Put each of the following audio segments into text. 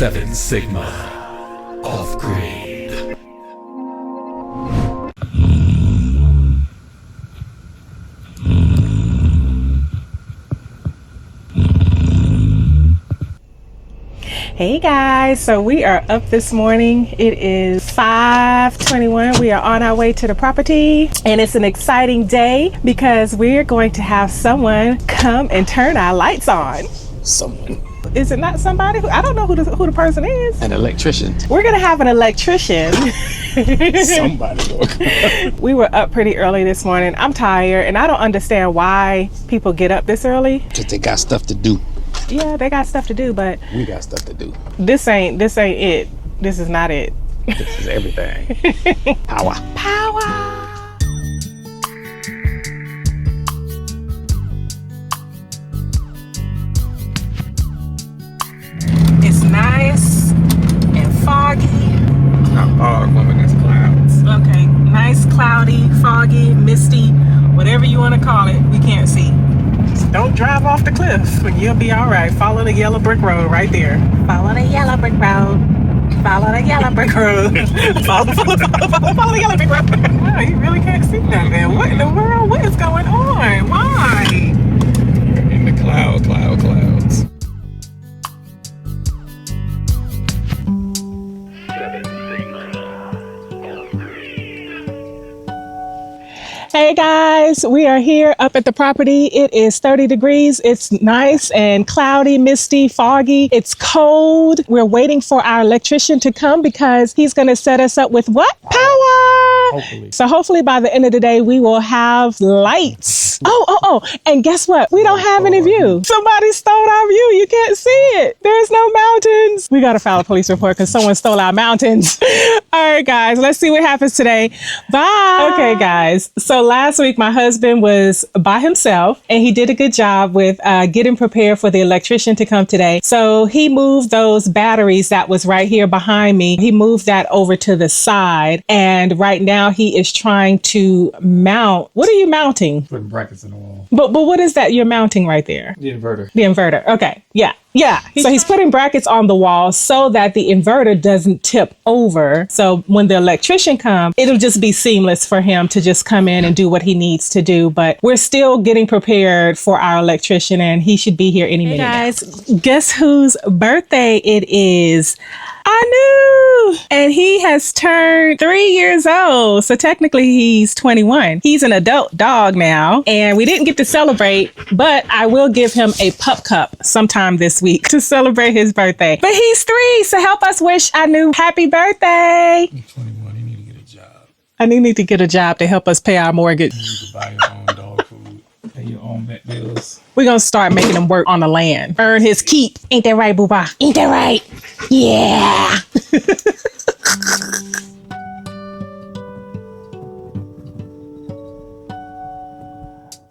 7 Sigma Offgrid. Hey guys, so we are up this morning. It is 5:21. We are on our way to the property and it's an exciting day because we're going to have someone come and turn our lights on. Someone. Is it not somebody? I don't know who the person is. An electrician. We're gonna have an electrician. Somebody. We were up pretty early this morning. I'm tired and I don't understand why people get up this early. Because they got stuff to do. Yeah, they got stuff to do, but We got stuff to do. this ain't it. This is not it. This is everything. Power. Power. It's nice and foggy. Not fog, woman, it's clouds. Okay, nice, cloudy, foggy, misty, whatever you want to call it. We can't see. Just don't drive off the cliff and you'll be all right. Follow the yellow brick road right there. Follow the yellow brick road. Follow the yellow brick road. follow the yellow brick road. Wow, you really can't see that, man. What in the world? What is going on? Why? In the clouds. Hey guys, we are here up at the property. It is 30 degrees. It's nice and cloudy, misty, foggy. It's cold. We're waiting for our electrician to come because he's going to set us up with what? Power! Hopefully. So hopefully by the end of the day, we will have lights. Oh, and guess what? We don't have any view. Somebody stole our view. You can't see it. There's no mountains. We got to file a police report because someone stole our mountains. All right, guys, let's see what happens today. Bye. Okay, guys. So last week, my husband was by himself and he did a good job with getting prepared for the electrician to come today. So he moved those batteries that was right here behind me. He moved that over to the side. And right now he is trying to mount. What are you mounting? Putting brackets in the wall. But what is that you're mounting right there? The inverter. The inverter. Okay. Yeah. So he's putting brackets on the wall so that the inverter doesn't tip over. So when the electrician comes, it'll just be seamless for him to just come in and do what he needs to do. But we're still getting prepared for our electrician and he should be here any minute. Guys, guess whose birthday it is? I knew. And he has turned 3 years old. So technically he's 21. He's an adult dog now. And we didn't get to celebrate, but I will give him a pup cup sometime this week to celebrate his birthday. But he's 3. So help us wish Anu happy birthday. You're 21. You need to get a job. I need to get a job to help us pay our mortgage. You need to buy your own dog food. Pay your own vet bills. We're going to start making him work on the land. Earn his keep. Ain't that right, Booba? Ain't that right? Yeah.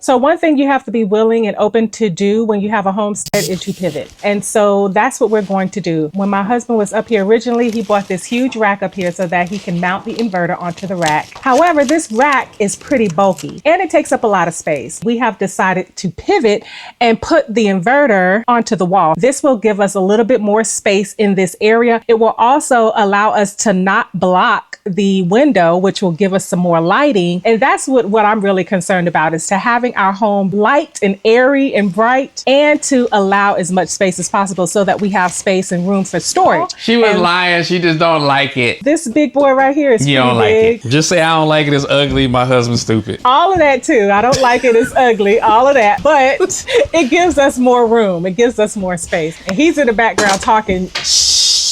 So one thing you have to be willing and open to do when you have a homestead is to pivot. And so that's what we're going to do. When my husband was up here originally, he bought this huge rack up here so that he can mount the inverter onto the rack. However, this rack is pretty bulky and it takes up a lot of space. We have decided to pivot and put the inverter onto the wall. This will give us a little bit more space in this area. It will also allow us to not block the window, which will give us some more lighting. And that's what I'm really concerned about, is to having our home light and airy and bright and to allow as much space as possible so that we have space and room for storage. She was lying. She just don't like it. This big boy right here is You pretty don't like big. it. Just say I don't like it. It's ugly. My husband's stupid. All of that too. I don't like it. It's ugly. All of that. But it gives us more room. It gives us more space. And he's in the background talking. Shh.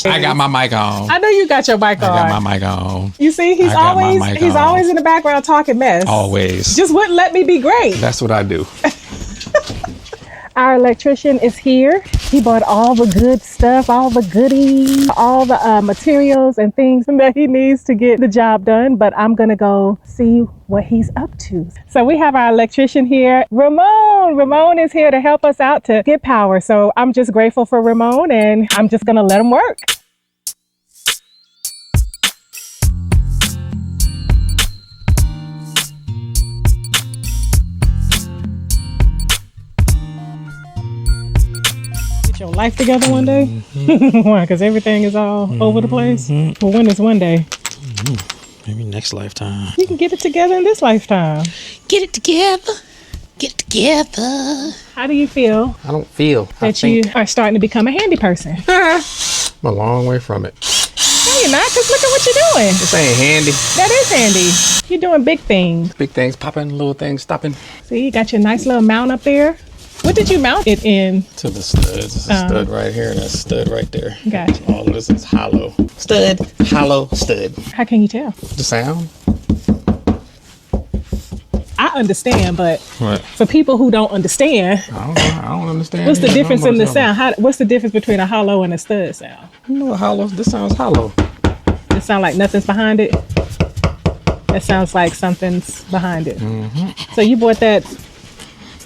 I got my mic on. I know you got your mic on. I got my mic on. You see, he's always in the background talking mess. Always. Just wouldn't let me be great. That's what I do. Our electrician is here. He bought all the good stuff, all the goodies, all the materials and things that he needs to get the job done. But I'm going to go see what he's up to. So we have our electrician here, Ramon. Ramon is here to help us out to get power. So I'm just grateful for Ramon and I'm just going to let him work. get your life together one day? Why? Because everything is all over the place? Well, when is one day? Maybe next lifetime. You can get it together in this lifetime. Get it together. Get it together. How do you feel I don't feel that you are starting to become a handy person? I'm a long way from it. No, you're not, because look at what you're doing. This ain't handy. That is handy. You're doing big things. Big things popping, little things stopping. See, you got your nice little mount up there. What did you mount it in? To the studs. There's a stud right here and a stud right there. Gotcha. All of this is hollow. Stud, hollow, stud. How can you tell? The sound? I understand, but What? for people who don't understand, I don't understand. what's the either. difference I don't in know the what you're sound? What's the difference between a hollow and a stud sound? talking about. You know what hollow? This sounds hollow. It sounds like nothing's behind it. It sounds like something's behind it. So you bought that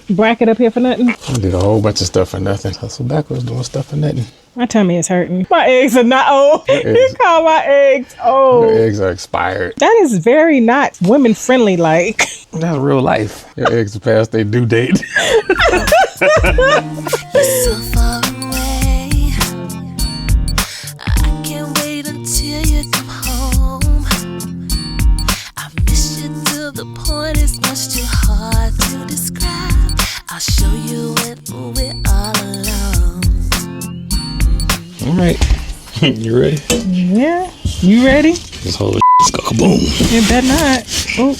bracket up here for nothing? I did a whole bunch of stuff for nothing. Hustle backwards doing stuff for nothing. My tummy is hurting. My eggs are not old. You eggs- call my eggs old. Your eggs are expired. That is very not women friendly like. That's real life. Your eggs are past their due date. So far away, I can't wait until you come home. I miss you to the point it's much too hard to describe. I'll show you when we're all alone. All right. You ready? Yeah. You ready? This whole is go kaboom. You better not. Ooh.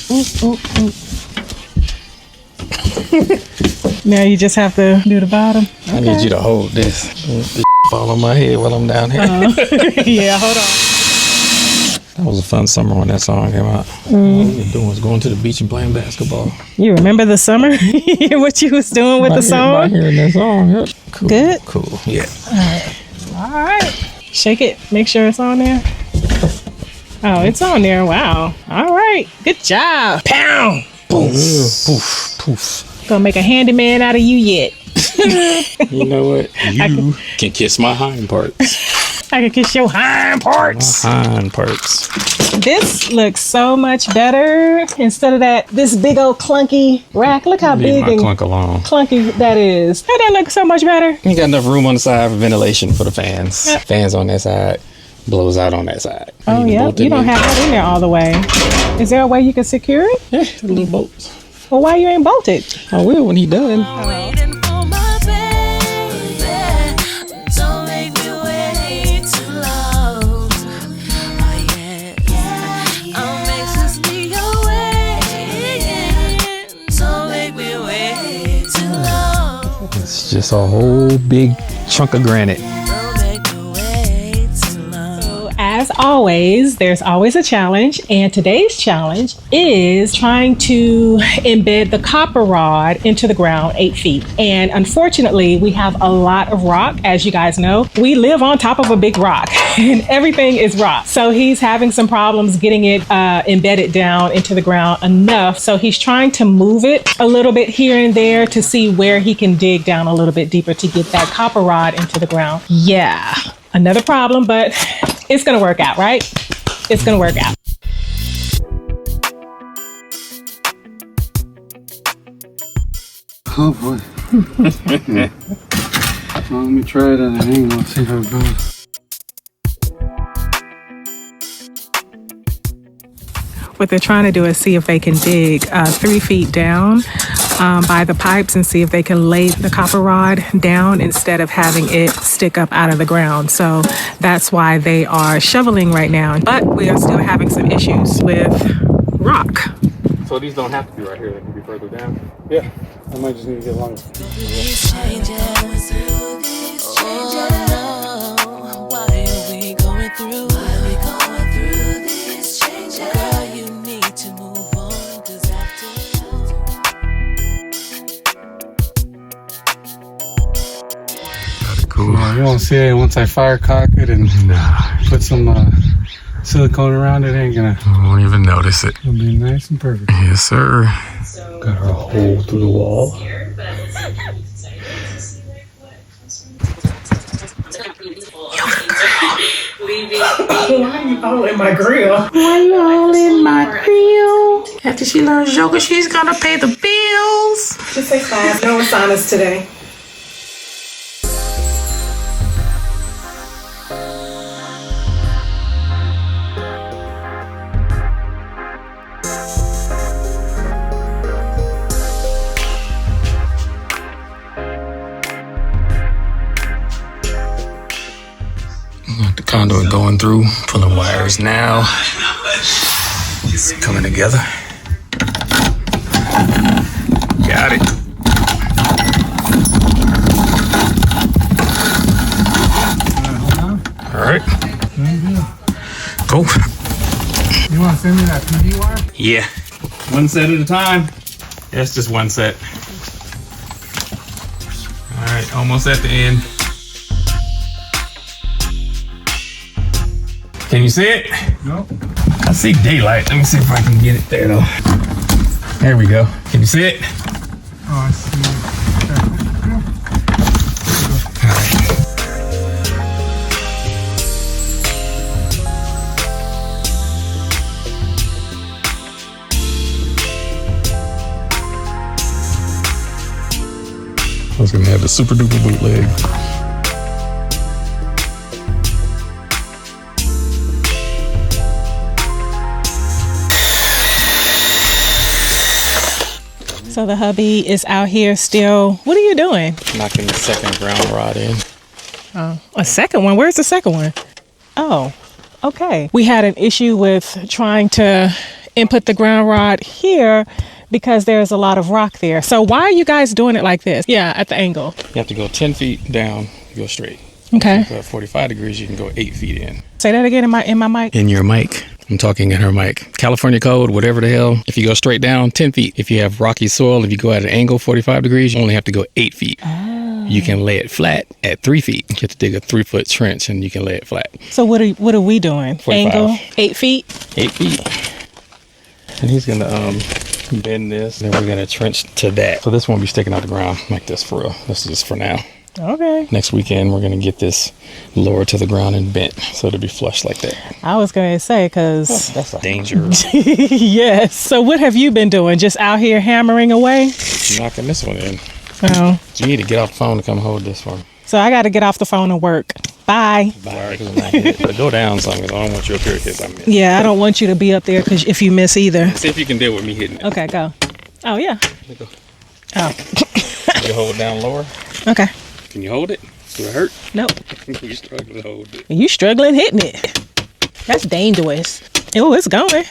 Now you just have to do the bottom. I need you to hold this. Don't let this fall on my head while I'm down here. Yeah, hold on. That was a fun summer when that song came out. All we were doing was going to the beach and playing basketball. You remember the summer? What you was doing with the By song? hearing that song, yep. Cool. Good? Cool, yeah. All right. Shake it. Make sure it's on there. Oh, it's on there. Wow. All right. Good job. Pow. Boom. Poof, poof. Gonna make a handyman out of you yet. You know what? You can kiss my hind parts. I can kiss your hind parts. Hind parts. This looks so much better instead of this big old clunky rack. Look how Leave big my and clunk alone. clunky that is. Doesn't that look so much better? You got enough room on the side for ventilation for the fans. Yep. Fans on that side, blows out on that side. Oh, yeah. You don't have that in there all the way. Is there a way you can secure it? Yeah, the little bolts. Well, why you ain't bolted? I will when he done. Waiting for my baby. Don't make me wait too long. Oh yeah, I'm anxiously awaiting. Don't make me wait too long. It's just a whole big chunk of granite. Don't make me wait too long. As always, there's always a challenge, and today's challenge is trying to embed the copper rod into the ground 8 feet. And unfortunately, we have a lot of rock. As you guys know, we live on top of a big rock and everything is rock. So he's having some problems getting it embedded down into the ground enough. So he's trying to move it a little bit here and there to see where he can dig down a little bit deeper to get that copper rod into the ground. Yeah, another problem, but it's gonna work out, right? It's gonna work out. Oh boy. Well, let me try it at an angle, see how it goes. What they're trying to do is see if they can dig 3 feet down by the pipes and see if they can lay the copper rod down instead of having it stick up out of the ground. So that's why they are shoveling right now. But we are still having some issues with rock. So these don't have to be right here, they can be further down. Yeah, I might just need to get longer. These changes. Oh no, why are we going through? These changes? Girl, you need to move on, 'cause after Cool. You won't see it once I fire cock it and put some silicone around it. Ain't gonna. I won't even notice it. It'll be nice and perfect. Yes, sir. Got our hole through the wall. Why are you all in my grill? Why you all in my grill? After she learns yoga, she's gonna pay the bills. Just say 5. No assignments today. Got the conduit going through, pulling wires now. It's coming together. Got it. All right. Go. You want to send me that PV wire? Yeah. One set at a time. That's just one set. All right, almost at the end. Can you see it? Nope. I see daylight. Let me see if I can get it there though. There we go. Can you see it? Oh, I see. I was gonna have the super duper bootleg. So the hubby is out here still. What are you doing? Knocking the second ground rod in. Oh, a second one? Where's the second one? Oh, okay. We had an issue with trying to input the ground rod here because there's a lot of rock there. So why are you guys doing it like this? Yeah, at the angle. You have to go 10 feet down, go straight. Okay. If you go at 45 degrees, you can go 8 feet in. Say that again in my mic. In your mic. I'm talking in her mic. California code, whatever the hell. If you go straight down, 10 feet. If you have rocky soil, if you go at an angle, 45 degrees, you only have to go 8 feet. Oh. You can lay it flat at 3 feet. You have to dig a 3-foot trench and you can lay it flat. So what are we doing? 45. Angle, 8 feet? 8 feet. And he's gonna bend this, and then we're gonna trench to that. So this won't be sticking out the ground like this for real. This is just for now. Okay. Next weekend, we're gonna get this lowered to the ground and bent, so it'll be flush like that. I was going to say, because... That's a danger. Yes. So what have you been doing? Just out here hammering away? Knocking this one in. Oh. You need to get off the phone to come hold this one. So I got to get off the phone and work. Bye. Bye. But go down something. I don't want you up here because I miss. Yeah, I don't want you to be up there because if you miss either. See if you can deal with me hitting it. Okay, go. Oh, yeah. Go. Oh. You hold it down lower. Okay. Can you hold it? Do it hurt? Nope. You struggling to hold it. You struggling hitting it. That's dangerous. Oh, it's going.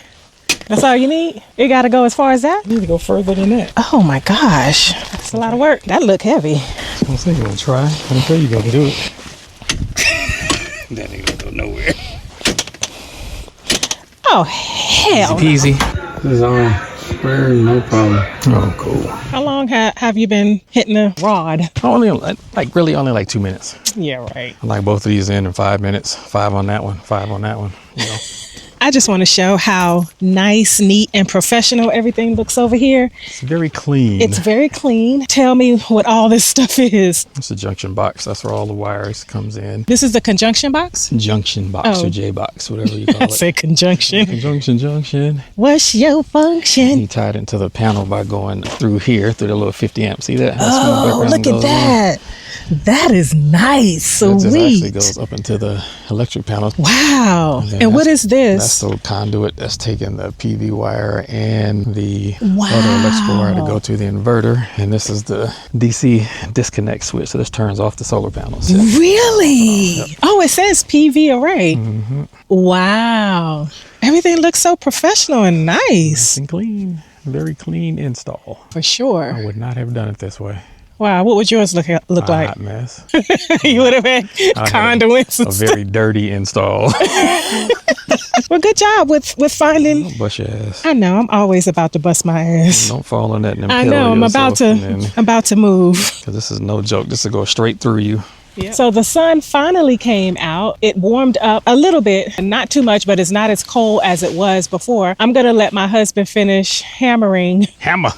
That's all you need? It got to go as far as that? You need to go further than that. Oh, my gosh. That's a lot of work. That look heavy. I was saying, you want to try? I'm sure you're going to do it. That ain't going to go nowhere. Oh, hell. Easy peasy. This is all square, no problem. Oh, cool. How long have you been hitting the rod? Only like 2 minutes. Yeah, right. I like both of these in 5 minutes. 5 on that one, 5 on that one. You know. I just want to show how nice, neat, and professional everything looks over here. It's very clean. It's very clean. Tell me what all this stuff is. It's a junction box. That's where all the wires comes in. This is the conjunction box? Junction box Oh. or J box, whatever you call I it. say conjunction. Junction. What's your function? You tied into the panel by going through here, through the little 50 amp. See that? How smooth Oh, background look at goes on? that. That is nice. It just actually Sweet. goes up into the electric panel. Wow. then And what that's- is this? That's the conduit that's taking the PV wire and the Wow. other electrical wire to go to the inverter. And this is the DC disconnect switch. So this turns off the solar panels. Really? Oh, it says PV array. Mm-hmm. Wow. Everything looks so professional and nice. Nice and clean. Very clean install. For sure. I would not have done it this way. Wow. What would yours look A like? hot mess. You would have had I had conduits. A And very dirty install. well, good job with finding. Don't bust your ass. I know. I'm always about to bust my ass. Don't fall on that and I impale know. I'm about yourself to move. Because this is no joke. This will go straight through you. So the sun finally came out. It warmed up a little bit, not too much, but it's not as cold as it was before. I'm going to let my husband finish hammering. Hammer.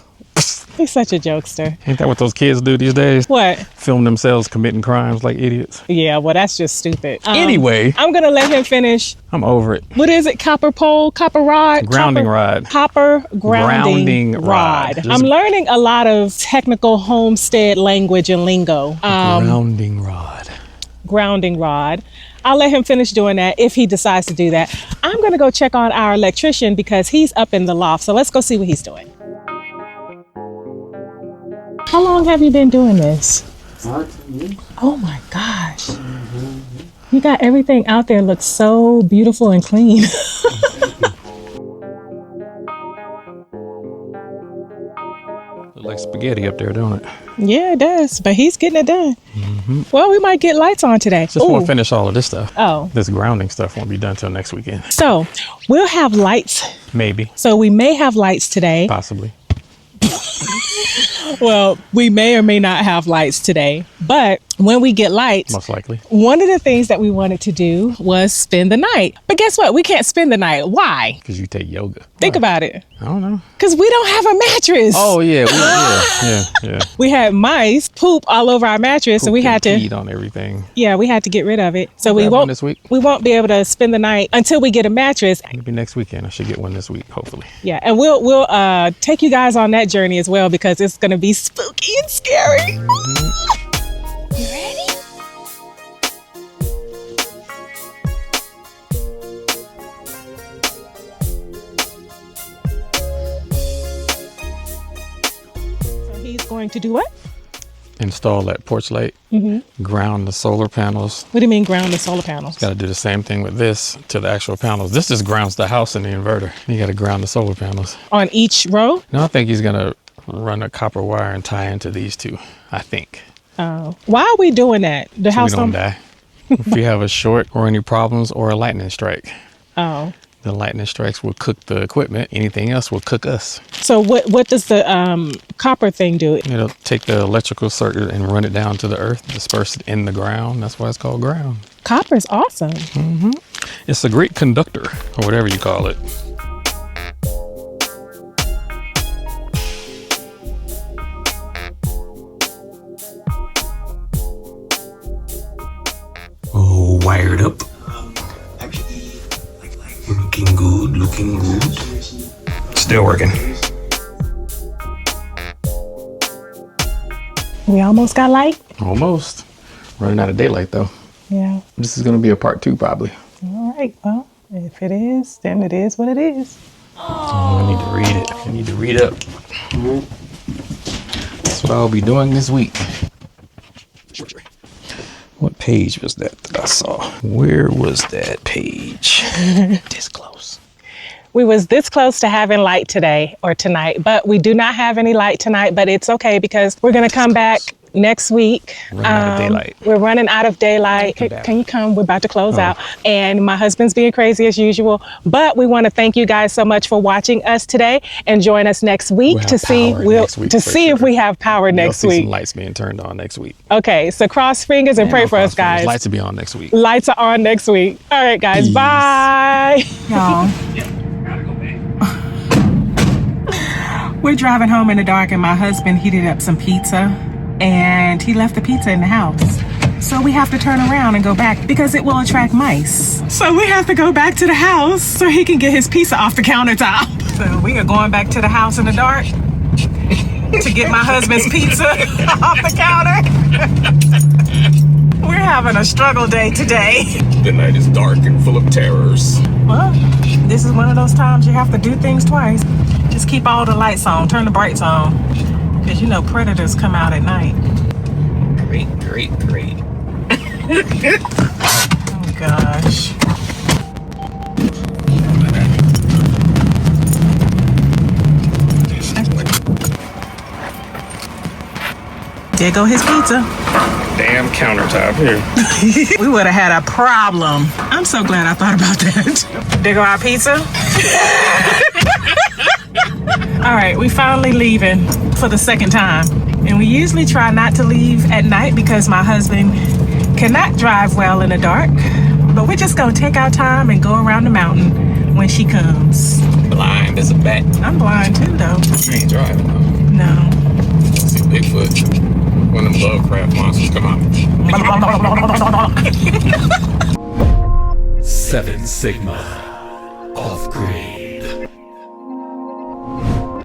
He's such a jokester. Ain't that what those kids do these days? What? Film themselves committing crimes like idiots. Yeah, well, that's just stupid. Anyway, I'm going to let him finish. I'm over it. What is it? Copper pole? Copper rod? Grounding rod. Copper grounding rod. Just- I'm learning a lot of technical homestead language and lingo. Grounding rod. Grounding rod. I'll let him finish doing that if he decides to do that. I'm going to go check on our electrician because he's up in the loft. So let's go see what he's doing. How long have you been doing this? 14 years. Oh my gosh. You got everything out there looks so beautiful and clean. Look like spaghetti up there, don't it? Yeah, it does. But he's getting it done. Well, we might get lights on today. Just want to finish all of this stuff. Oh. This grounding stuff won't be done till next weekend. So we'll have lights. Maybe. So we may have lights today. Possibly. Well, we may or may not have lights today, but when we get lights, Most likely. one of the things that we wanted to do was spend the night. But guess what? We can't spend the night. Why? Because you take yoga. Think about it. I don't know. Because we don't have a mattress. Oh, yeah. Yeah. We had mice poop all over our mattress, so we had to eat on everything. Yeah, we had to get rid of it. So we grab one won't this week. We won't be able to spend the night until we get a mattress. Maybe next weekend. I should get one this week, hopefully. Yeah, and we'll take you guys on that journey as well because it's gonna be spooky and scary. You ready? So he's going to do what? Install that porch light. Ground the solar panels. What do you mean ground the solar panels? Got to do the same thing with this to the actual panels. This just grounds the house and the inverter. You got to ground the solar panels. On each row? No, I think he's going to run a copper wire and tie into these two, I think. Oh. Why are we doing that? The So house we don't die. If we have a short or any problems or a lightning strike, Oh. the lightning strikes will cook the equipment. Anything else will cook us. So what does the copper thing do? It'll take the electrical circuit and run it down to the earth, disperse it in the ground. That's why it's called ground. Copper's awesome. It's a great conductor, or whatever you call it. Oh, wired up. Looking good, looking good. Still working. We almost got light. Almost. Running out of daylight, though. Yeah. This is going to be a part 2, probably. All right. Well, if it is, then it is what it is. Oh, I need to read it. I need to read up. That's what I'll be doing this week. What page was that I saw? Where was that page? This close. We was this close to having light today or tonight, but we do not have any light tonight, but it's okay because we're going to come back next week. Running out of daylight. We're running out of daylight. Can you come? We're about to close out. And my husband's being crazy as usual. But we want to thank you guys so much for watching us today and join us next week We'll to see if we have power next You'll see week. some lights being turned on next week. Okay, so cross fingers and pray for us, guys. Lights will be on next week. Lights are on next week. All right, guys. Peace. Bye. Y'all. We're driving home in the dark and my husband heated up some pizza and he left the pizza in the house. So we have to turn around and go back because it will attract mice. So we have to go back to the house so he can get his pizza off the countertop. So we are going back to the house in the dark to get my husband's pizza off the counter. We're having a struggle day today. The night is dark and full of terrors. Well, this is one of those times you have to do things twice. Just keep all the lights on, turn the brights on. Because you know predators come out at night. Great. Oh gosh. There go his pizza. Damn countertop here. We would have had a problem. I'm so glad I thought about that. There go our pizza. All right, we finally leaving for the second time. And we usually try not to leave at night because my husband cannot drive well in the dark. But we're just gonna take our time and go around the mountain when she comes. Blind as a bat. I'm blind too though. You ain't driving though. No. See Bigfoot. When them Lovecraft monsters come out. 7 Sigma. Off-grid.